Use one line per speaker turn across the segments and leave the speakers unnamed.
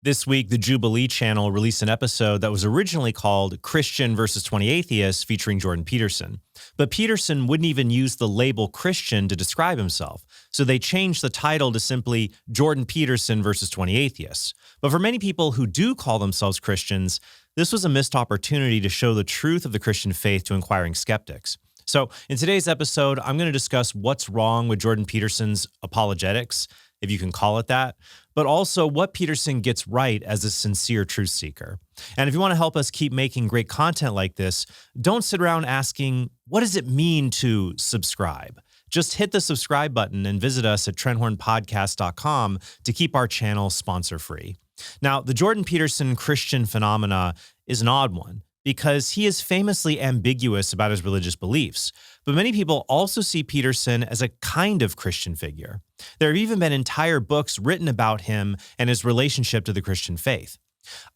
This week, the Jubilee channel released an episode that was originally called Christian versus 20 Atheists featuring Jordan Peterson. But Peterson wouldn't even use the label Christian to describe himself, so they changed the title to simply Jordan Peterson versus 20 Atheists. But for many people who do call themselves Christians, this was a missed opportunity to show the truth of the Christian faith to inquiring skeptics. So in today's episode, I'm going to discuss what's wrong with Jordan Peterson's apologetics, if you can call it that, but also what Peterson gets right as a sincere truth seeker. And if you want to help us keep making great content like this, don't sit around asking, what does it mean to subscribe? Just hit the subscribe button and visit us at trenthornpodcast.com to keep our channel sponsor-free. Now, the Jordan Peterson Christian phenomena is an odd one, because he is famously ambiguous about his religious beliefs. But many people also see Peterson as a kind of Christian figure. There have even been entire books written about him and his relationship to the Christian faith.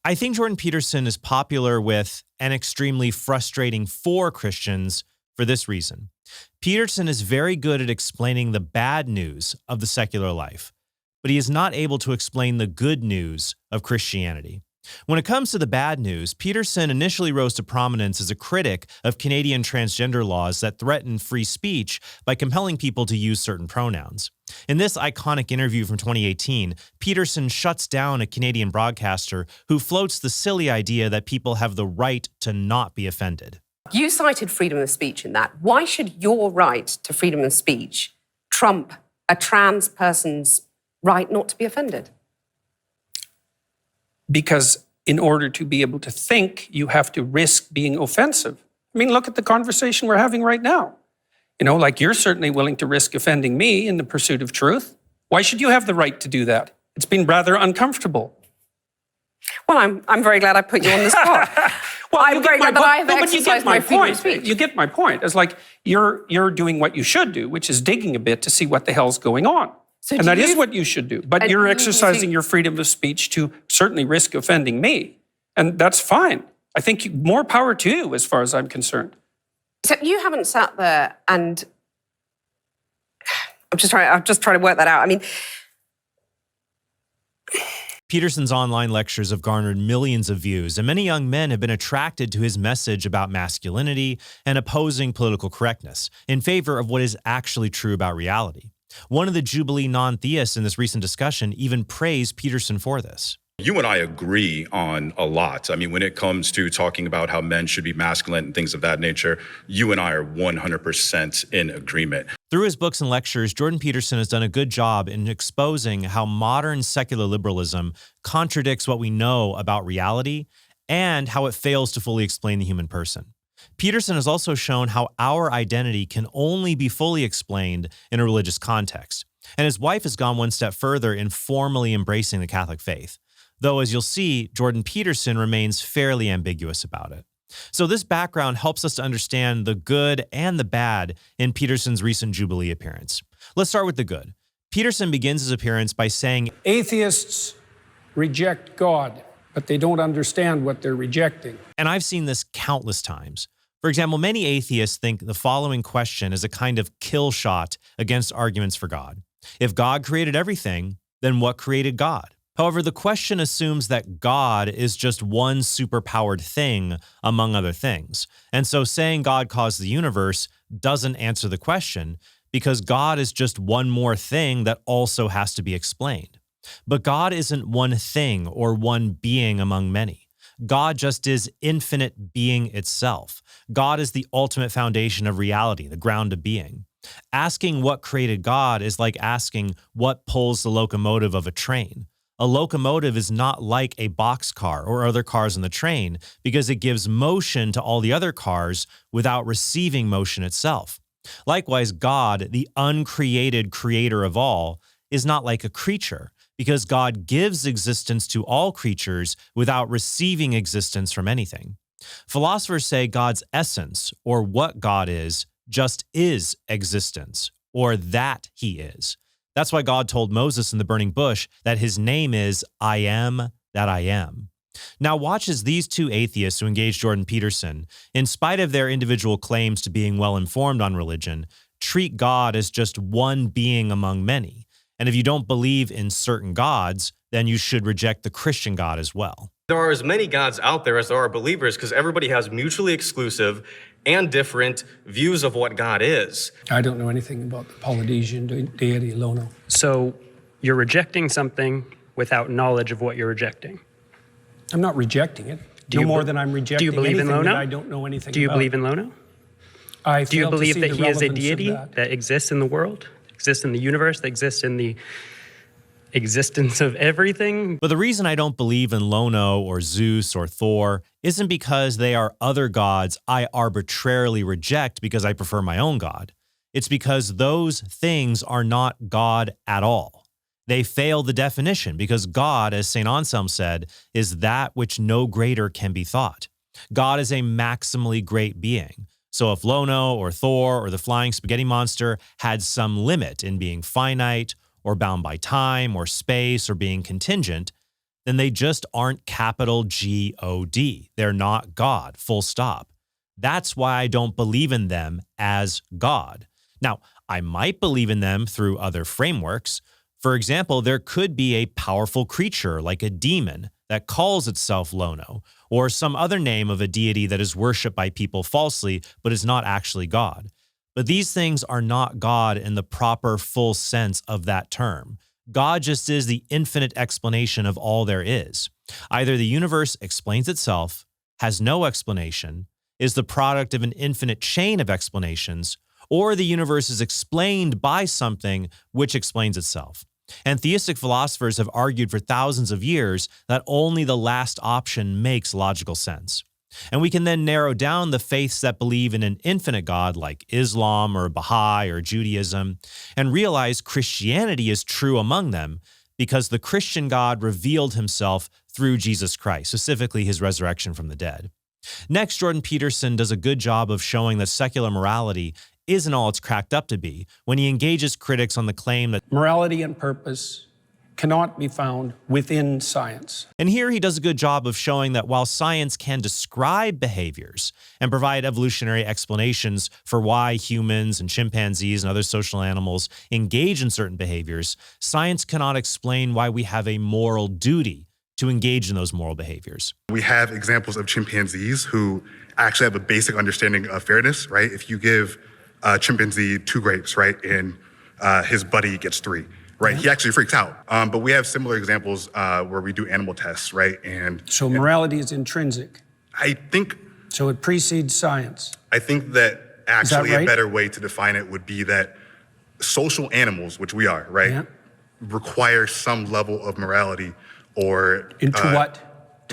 I think Jordan Peterson is popular with and extremely frustrating for Christians for this reason. Peterson is very good at explaining the bad news of the secular life, but he is not able to explain the good news of Christianity. When it comes to the bad news, Peterson initially rose to prominence as a critic of Canadian transgender laws that threaten free speech by compelling people to use certain pronouns. In this iconic interview from 2018, Peterson shuts down a Canadian broadcaster who floats the silly idea that people have the right to not be offended.
You cited freedom of speech in that. Why should your right to freedom of speech trump a trans person's right not to be offended?
Because in order to be able to think, you have to risk being offensive. I mean, look at the conversation we're having right now. You know, like you're certainly willing to risk offending me in the pursuit of truth. Why should you have the right to do that? It's been rather uncomfortable.
Well, I'm very glad I put you on the spot.
Well,
I'm very glad that I have exercised my freedom of speech.
You get my point. It's like you're doing what you should do, which is digging a bit to see what the hell's going on. And that is what you should do. But you're exercising your freedom of speech to certainly risk offending me. And that's fine. I think more power to you as far as I'm concerned.
So you haven't sat there and... I'm just trying to work that out. I mean...
Peterson's online lectures have garnered millions of views, and many young men have been attracted to his message about masculinity and opposing political correctness in favor of what is actually true about reality. One of the Jubilee non-theists in this recent discussion even praised Peterson for this.
You and I agree on a lot. I mean, when it comes to talking about how men should be masculine and things of that nature, you and I are 100% in agreement.
Through his books and lectures, Jordan Peterson has done a good job in exposing how modern secular liberalism contradicts what we know about reality and how it fails to fully explain the human person. Peterson has also shown how our identity can only be fully explained in a religious context. And his wife has gone one step further in formally embracing the Catholic faith. Though, as you'll see, Jordan Peterson remains fairly ambiguous about it. So this background helps us to understand the good and the bad in Peterson's recent Jubilee appearance. Let's start with the good. Peterson begins his appearance by saying,
atheists reject God, but they don't understand what they're rejecting.
And I've seen this countless times. For example, many atheists think the following question is a kind of kill shot against arguments for God. If God created everything, then what created God? However, the question assumes that God is just one superpowered thing among other things. And so saying God caused the universe doesn't answer the question because God is just one more thing that also has to be explained. But God isn't one thing or one being among many. God just is infinite being itself. God is the ultimate foundation of reality, the ground of being. Asking what created God is like asking what pulls the locomotive of a train. A locomotive is not like a boxcar or other cars on the train because it gives motion to all the other cars without receiving motion itself. Likewise, God, the uncreated creator of all, is not like a creature because God gives existence to all creatures without receiving existence from anything. Philosophers say God's essence, or what God is, just is existence, or that he is. That's why God told Moses in the burning bush that his name is I am that I am. Now watch as these two atheists who engaged Jordan Peterson, in spite of their individual claims to being well-informed on religion, treat God as just one being among many. And if you don't believe in certain gods, then you should reject the Christian God as well.
There are as many gods out there as there are believers because everybody has mutually exclusive and different views of what God is.
I don't know anything about the Polynesian deity Lono.
So you're rejecting something without knowledge of what you're rejecting.
I'm not rejecting it. No more than I'm rejecting
believe in
anything
Lono?
that I don't know anything about.
Do you believe in Lono?
I
Do you
fail to
believe
see
that
the
he is a
relevance of
deity that exists in the world, exists in the universe, that exists in the existence of everything?
But the reason I don't believe in Lono or Zeus or Thor isn't because they are other gods I arbitrarily reject because I prefer my own God. It's because those things are not God at all. They fail the definition because God, as St. Anselm said, is that which no greater can be thought. God is a maximally great being. So if Lono or Thor or the flying spaghetti monster had some limit in being finite or bound by time or space or being contingent, then they just aren't capital G-O-D. They're not God, full stop. That's why I don't believe in them as God. Now, I might believe in them through other frameworks. For example, there could be a powerful creature like a demon that calls itself Lono, or some other name of a deity that is worshipped by people falsely but is not actually God. But these things are not God in the proper full sense of that term. God just is the infinite explanation of all there is. Either the universe explains itself, has no explanation, is the product of an infinite chain of explanations, or the universe is explained by something which explains itself. And theistic philosophers have argued for thousands of years that only the last option makes logical sense. And we can then narrow down the faiths that believe in an infinite God like Islam or Baha'i or Judaism and realize Christianity is true among them because the Christian God revealed himself through Jesus Christ, specifically his resurrection from the dead. Next, Jordan Peterson does a good job of showing that secular morality isn't all it's cracked up to be when he engages critics on the claim that
Morality and purpose cannot be found within science.
And here he does a good job of showing that while science can describe behaviors and provide evolutionary explanations for why humans and chimpanzees and other social animals engage in certain behaviors, science cannot explain why we have a moral duty to engage in those moral behaviors.
We have examples of chimpanzees who actually have a basic understanding of fairness, right? If you give a chimpanzee 2 grapes, right, and his buddy gets 3, right? He actually freaks out. But we have similar examples where we do animal tests, right?
So morality is intrinsic.
I think.
So it precedes science.
I think that actually
right?
a better way to define it would be that social animals, which we are, right,
Yeah.
require some level of morality or.
Into what?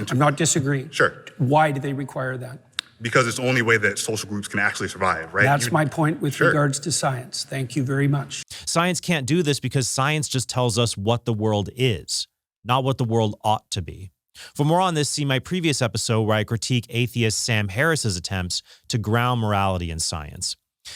I'm not disagreeing.
Sure.
Why do they require that?
Because it's the only way that social groups can actually survive, right?
That's my point with
Sure.
regards to science. Thank you very much.
Science can't do this because science just tells us what the world is, not what the world ought to be. For more on this, see my previous episode where I critique atheist Sam Harris's attempts to ground morality in science.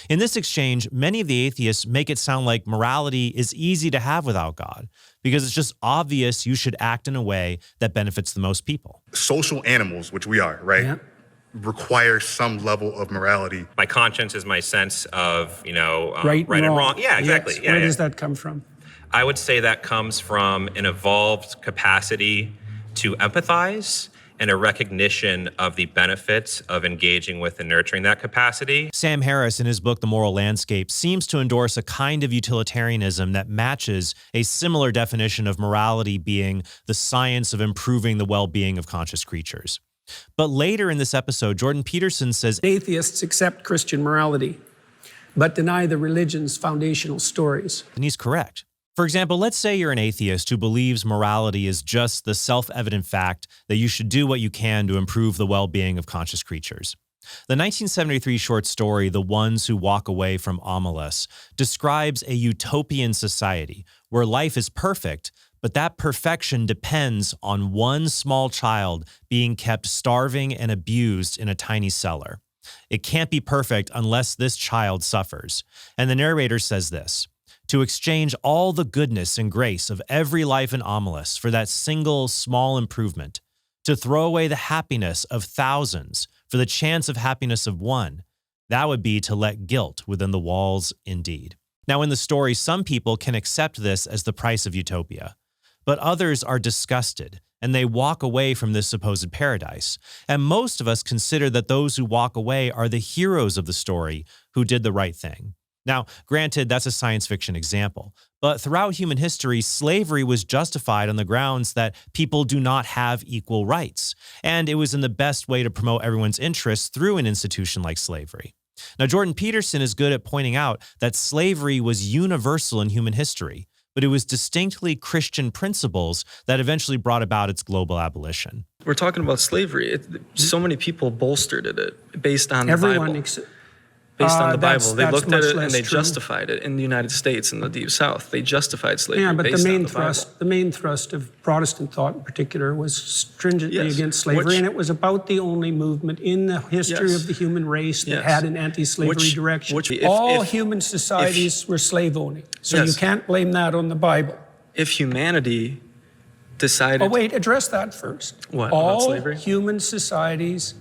In this exchange, many of the atheists make it sound like morality is easy to have without God because it's just obvious you should act in a way that benefits the most people.
Social animals, which we are, right,
Yeah.
require some level of morality.
My conscience is my sense of,
Right
and wrong. Yeah, exactly.
Yes.
Yeah,
Where
yeah.
does that come from?
I would say that comes from an evolved capacity to empathize and a recognition of the benefits of engaging with and nurturing that capacity.
Sam Harris, in his book, The Moral Landscape, seems to endorse a kind of utilitarianism that matches a similar definition of morality being the science of improving the well-being of conscious creatures. But later in this episode, Jordan Peterson says
Atheists accept Christian morality, but deny the religion's foundational stories.
and he's correct. For example, let's say you're an atheist who believes morality is just the self-evident fact that you should do what you can to improve the well-being of conscious creatures. The 1973 short story, The Ones Who Walk Away from Omelas, describes a utopian society where life is perfect, but that perfection depends on one small child being kept starving and abused in a tiny cellar. It can't be perfect unless this child suffers. And the narrator says this: to exchange all the goodness and grace of every life in Omelas for that single small improvement, to throw away the happiness of thousands for the chance of happiness of one, that would be to let guilt within the walls indeed. Now, in the story, some people can accept this as the price of utopia. but others are disgusted and they walk away from this supposed paradise. And most of us consider that those who walk away are the heroes of the story who did the right thing. Now, granted, that's a science fiction example, but throughout human history, slavery was justified on the grounds that people do not have equal rights, and it was in the best way to promote everyone's interests through an institution like slavery. Now, Jordan Peterson is good at pointing out that slavery was universal in human history, but it was distinctly Christian principles that eventually brought about its global abolition.
We're talking about slavery. So many people bolstered it based on the
Everyone
Bible. Based on the Bible. They looked at it and they
true.
justified it in the United States and the Deep South. They justified slavery
Yeah, but
based
the
on
main
the Bible.
the main thrust of Protestant thought in particular was stringently
Yes.
against slavery, and it was about the only movement in the history
Yes.
of the human race that
Yes.
had an anti-slavery direction. All human societies were slave-owning, so
Yes.
you can't blame that on the Bible.
If humanity decided...
Oh, wait, address that first.
What, about
all
slavery?
human societies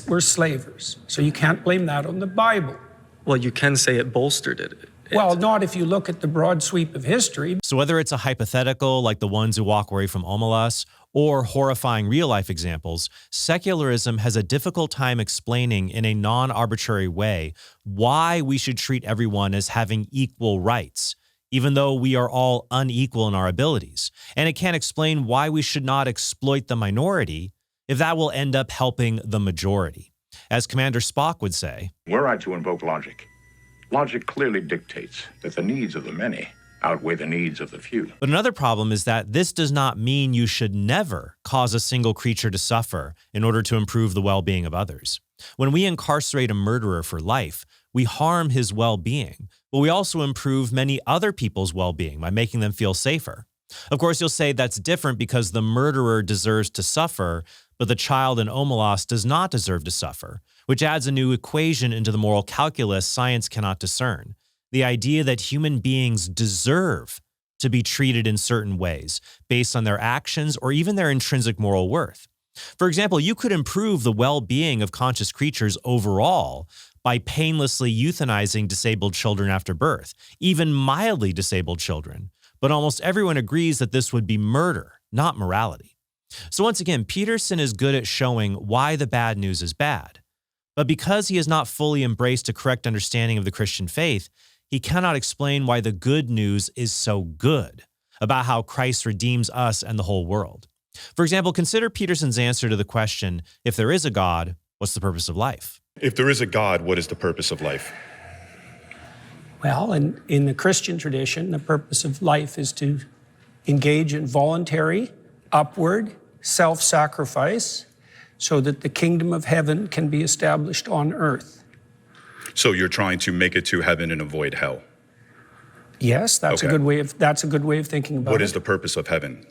were slavers, so you can't blame that on the Bible.
Well, you can say it bolstered it.
Well, not if you look at the broad sweep of history.
So whether it's a hypothetical like the ones who walk away from Omelas or horrifying real-life examples, secularism has a difficult time explaining in a non-arbitrary way why we should treat everyone as having equal rights, even though we are all unequal in our abilities. And it can't explain why we should not exploit the minority if that will end up helping the majority. As Commander Spock would say,
were I to invoke logic, logic clearly dictates that the needs of the many outweigh the needs of the few.
But another problem is that this does not mean you should never cause a single creature to suffer in order to improve the well-being of others. When we incarcerate a murderer for life, we harm his well-being, but we also improve many other people's well-being by making them feel safer. Of course, you'll say that's different because the murderer deserves to suffer, but the child in Omelas does not deserve to suffer, which adds a new equation into the moral calculus science cannot discern. The idea that human beings deserve to be treated in certain ways based on their actions or even their intrinsic moral worth. For example, you could improve the well-being of conscious creatures overall by painlessly euthanizing disabled children after birth, even mildly disabled children. But almost everyone agrees that this would be murder, not morality. So once again, Peterson is good at showing why the bad news is bad. But because he has not fully embraced a correct understanding of the Christian faith, he cannot explain why the good news is so good about how Christ redeems us and the whole world. For example, consider Peterson's answer to the question, if there is a God, what's the purpose of life?
If there is a God, what is the purpose of life?
Well, in the Christian tradition, the purpose of life is to engage in voluntary, upward, self-sacrifice so that the kingdom of heaven can be established on earth.
So you're trying to make it to heaven and avoid hell?
Yes, that's a good way of thinking about it.
What is the purpose of heaven?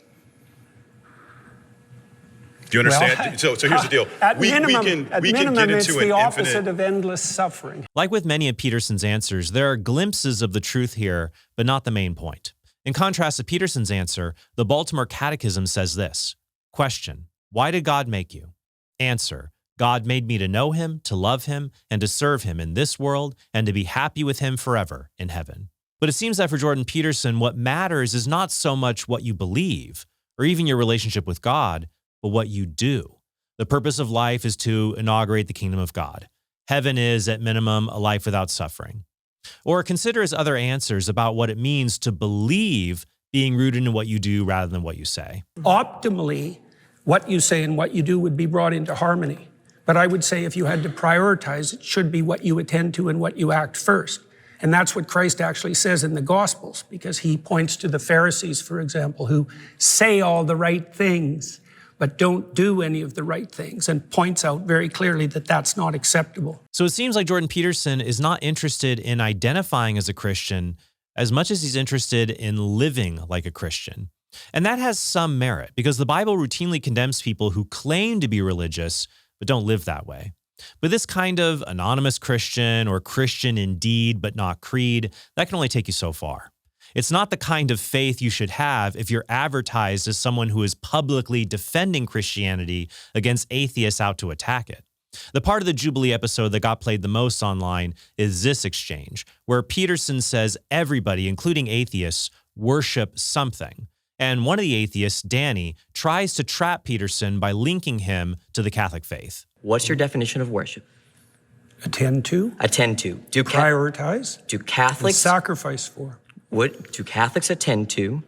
Do you understand? So here's the deal.
At
we can get
it's
into
the
an
opposite
infinite...
of endless suffering.
Like with many of Peterson's answers, there are glimpses of the truth here, but not the main point. In contrast to Peterson's answer, the Baltimore Catechism says this. Question, why did God make you? Answer, God made me to know him, to love him, and to serve him in this world, and to be happy with him forever in heaven. But it seems that for Jordan Peterson, what matters is not so much what you believe, or even your relationship with God, but what you do. The purpose of life is to inaugurate the kingdom of God. Heaven is, at minimum, a life without suffering. Or consider his other answers about what it means to believe being rooted in what you do rather than what you say.
Optimally, what you say and what you do would be brought into harmony. But I would say if you had to prioritize, it should be what you attend to and what you act first. And that's what Christ actually says in the Gospels, because he points to the Pharisees, for example, who say all the right things, but don't do any of the right things, and points out very clearly that that's not acceptable.
So it seems like Jordan Peterson is not interested in identifying as a Christian as much as he's interested in living like a Christian. And that has some merit, because the Bible routinely condemns people who claim to be religious, but don't live that way. But this kind of anonymous Christian or Christian in deed but not creed, that can only take you so far. It's not the kind of faith you should have if you're advertised as someone who is publicly defending Christianity against atheists out to attack it. The part of the Jubilee episode that got played the most online is this exchange, where Peterson says everybody, including atheists, worship something. And one of the atheists, Danny, tries to trap Peterson by linking him to the Catholic faith.
What's your definition of worship?
Attend to.
Attend to.
Prioritize.
Do Catholics
sacrifice for.
What do Catholics attend to?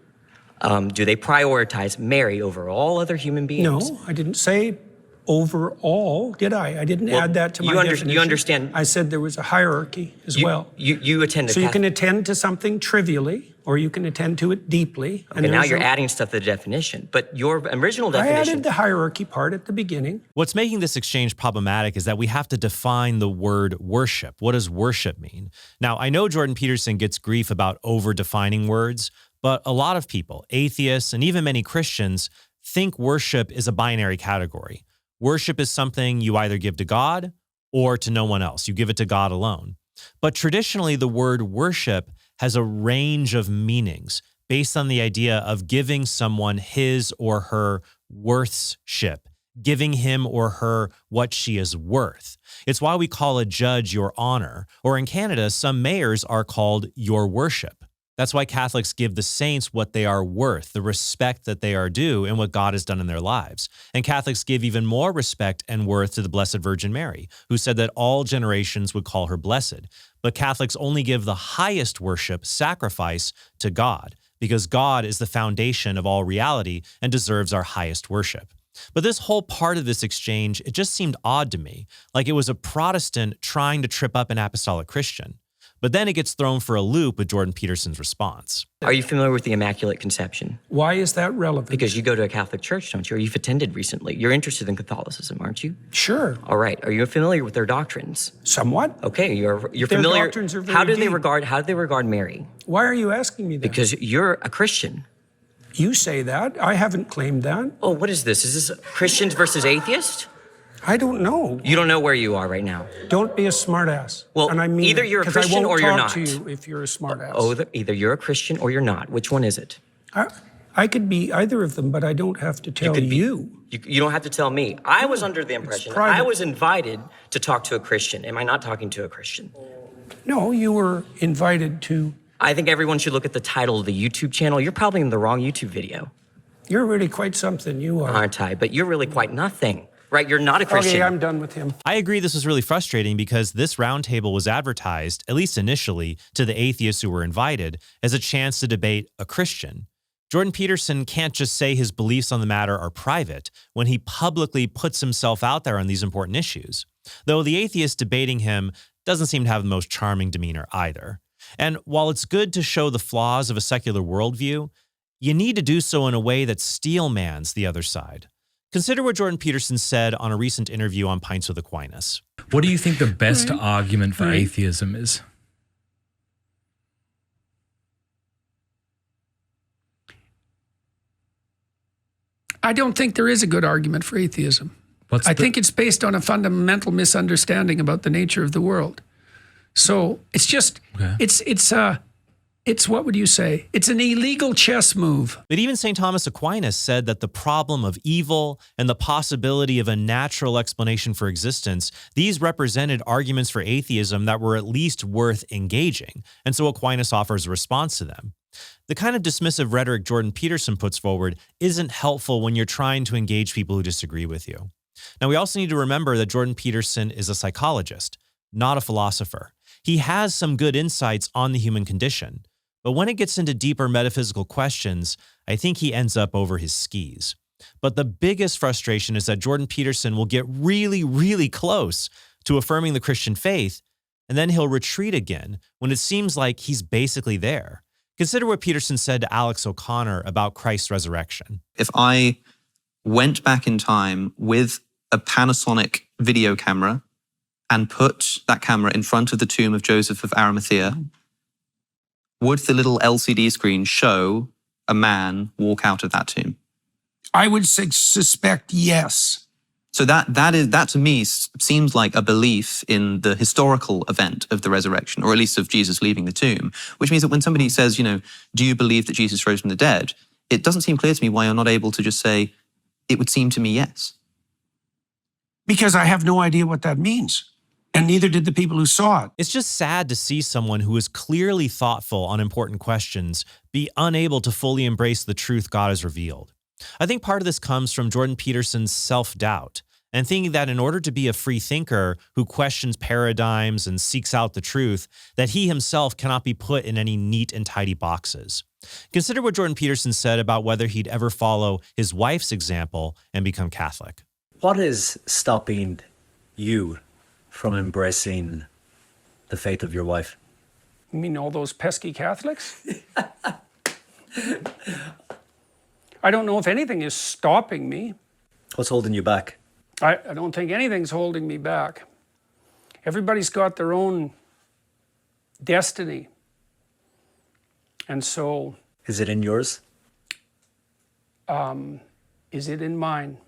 Do they prioritize Mary over all other human beings?
No, I didn't say overall, did I? I didn't add that to my definition.
You understand?
I said there was a hierarchy as well.
You attend to
So you can attend to something trivially, or you can attend to it deeply.
Okay, now you're adding stuff to the definition. But your original definition...
I added the hierarchy part at the beginning.
What's making this exchange problematic is that we have to define the word worship. What does worship mean? Now, I know Jordan Peterson gets grief about over-defining words, but a lot of people, atheists and even many Christians, think worship is a binary category. Worship is something you either give to God or to no one else. You give it to God alone. But traditionally, the word worship has a range of meanings based on the idea of giving someone his or her worthship, giving him or her what she is worth. It's why we call a judge your honor, or in Canada, some mayors are called your worship. That's why Catholics give the saints what they are worth, the respect that they are due, and what God has done in their lives. And Catholics give even more respect and worth to the Blessed Virgin Mary, who said that all generations would call her blessed. But Catholics only give the highest worship, sacrifice, to God, because God is the foundation of all reality and deserves our highest worship. But this whole part of this exchange, it just seemed odd to me, like it was a Protestant trying to trip up an apostolic Christian. But then it gets thrown for a loop with Jordan Peterson's response.
Are you familiar with the Immaculate Conception?
Why is that relevant?
Because you go to a Catholic church, don't you? Or you've attended recently. You're interested in Catholicism, aren't you?
Sure.
All right. Are you familiar with their doctrines?
Somewhat.
Okay, you're
Their
familiar.
doctrines are very
How do they
deep.
regard Mary?
Why are you asking me that?
Because you're a Christian.
You say that. I haven't claimed that.
Oh, what is this? Is this Christians versus atheists?
I don't know.
You don't know where you are right now.
Don't be a smartass.
Well,
and I mean
either you're a Christian or you're not.
I won't talk to you if you're a smartass.
Oh, either you're a Christian or you're not. Which one is it?
I could be either of them, but I don't have to tell you.
You don't have to tell me. I was under the impression I was invited to talk to a Christian. Am I not talking to a Christian?
No, you were invited to.
I think everyone should look at the title of the YouTube channel. You're probably in the wrong YouTube video.
You're really quite something, you are.
Aren't I? But you're really quite nothing. Right, you're not a Christian.
Okay, I'm done with him.
I agree this was really frustrating because this roundtable was advertised, at least initially, to the atheists who were invited as a chance to debate a Christian. Jordan Peterson can't just say his beliefs on the matter are private when he publicly puts himself out there on these important issues. Though the atheist debating him doesn't seem to have the most charming demeanor either. And while it's good to show the flaws of a secular worldview, you need to do so in a way that steelmans the other side. Consider what Jordan Peterson said on a recent interview on Pints with Aquinas.
What do you think the best argument for atheism is?
I don't think there is a good argument for atheism. I think it's based on a fundamental misunderstanding about the nature of the world. So it's just, it's what would you say? It's an illegal chess move.
But even St. Thomas Aquinas said that the problem of evil and the possibility of a natural explanation for existence, these represented arguments for atheism that were at least worth engaging. And so Aquinas offers a response to them. The kind of dismissive rhetoric Jordan Peterson puts forward isn't helpful when you're trying to engage people who disagree with you. Now, we also need to remember that Jordan Peterson is a psychologist, not a philosopher. He has some good insights on the human condition. But when it gets into deeper metaphysical questions, I think he ends up over his skis. But the biggest frustration is that Jordan Peterson will get really, really close to affirming the Christian faith, and then he'll retreat again when it seems like he's basically there. Consider what Peterson said to Alex O'Connor about Christ's resurrection.
If I went back in time with a Panasonic video camera and put that camera in front of the tomb of Joseph of Arimathea, would the little LCD screen show a man walk out of that tomb?
I would suspect yes.
So that to me seems like a belief in the historical event of the resurrection, or at least of Jesus leaving the tomb, which means that when somebody says, do you believe that Jesus rose from the dead? It doesn't seem clear to me why you're not able to just say, it would seem to me yes.
Because I have no idea what that means. And neither did the people who saw it.
It's just sad to see someone who is clearly thoughtful on important questions be unable to fully embrace the truth God has revealed. I think part of this comes from Jordan Peterson's self-doubt and thinking that in order to be a free thinker who questions paradigms and seeks out the truth, that he himself cannot be put in any neat and tidy boxes. Consider what Jordan Peterson said about whether he'd ever follow his wife's example and become Catholic.
What is stopping you from embracing the faith of your wife?
You mean all those pesky Catholics? I don't know if anything is stopping me.
What's holding you back?
I don't think anything's holding me back. Everybody's got their own destiny. And so...
Is it in yours?
Is it in mine?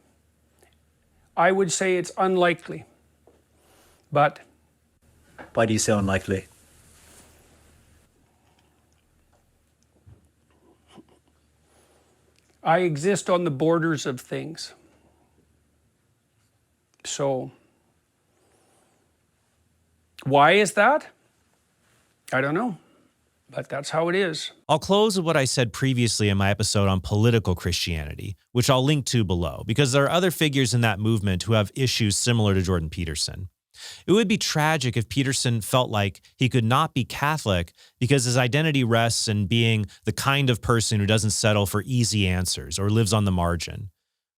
I would say it's unlikely. But...
Why do you say unlikely?
I exist on the borders of things. So, why is that? I don't know, but that's how it is.
I'll close with what I said previously in my episode on political Christianity, which I'll link to below, because there are other figures in that movement who have issues similar to Jordan Peterson. It would be tragic if Peterson felt like he could not be Catholic because his identity rests in being the kind of person who doesn't settle for easy answers or lives on the margin.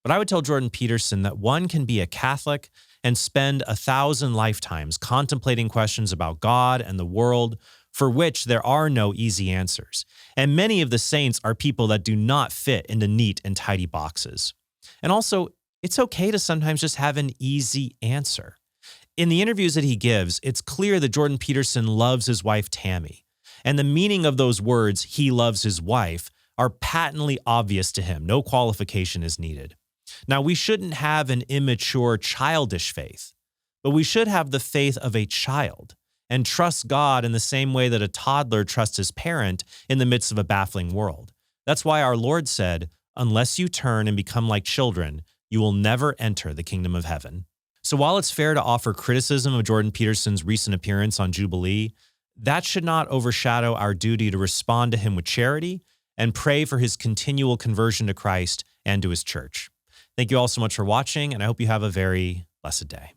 But I would tell Jordan Peterson that one can be a Catholic and spend 1,000 lifetimes contemplating questions about God and the world for which there are no easy answers. And many of the saints are people that do not fit into neat and tidy boxes. And also, it's okay to sometimes just have an easy answer. In the interviews that he gives, it's clear that Jordan Peterson loves his wife, Tammy. And the meaning of those words, he loves his wife, are patently obvious to him. No qualification is needed. Now, we shouldn't have an immature, childish faith, but we should have the faith of a child and trust God in the same way that a toddler trusts his parent in the midst of a baffling world. That's why our Lord said, "Unless you turn and become like children, you will never enter the kingdom of heaven." So while it's fair to offer criticism of Jordan Peterson's recent appearance on Jubilee, that should not overshadow our duty to respond to him with charity and pray for his continual conversion to Christ and to his church. Thank you all so much for watching, and I hope you have a very blessed day.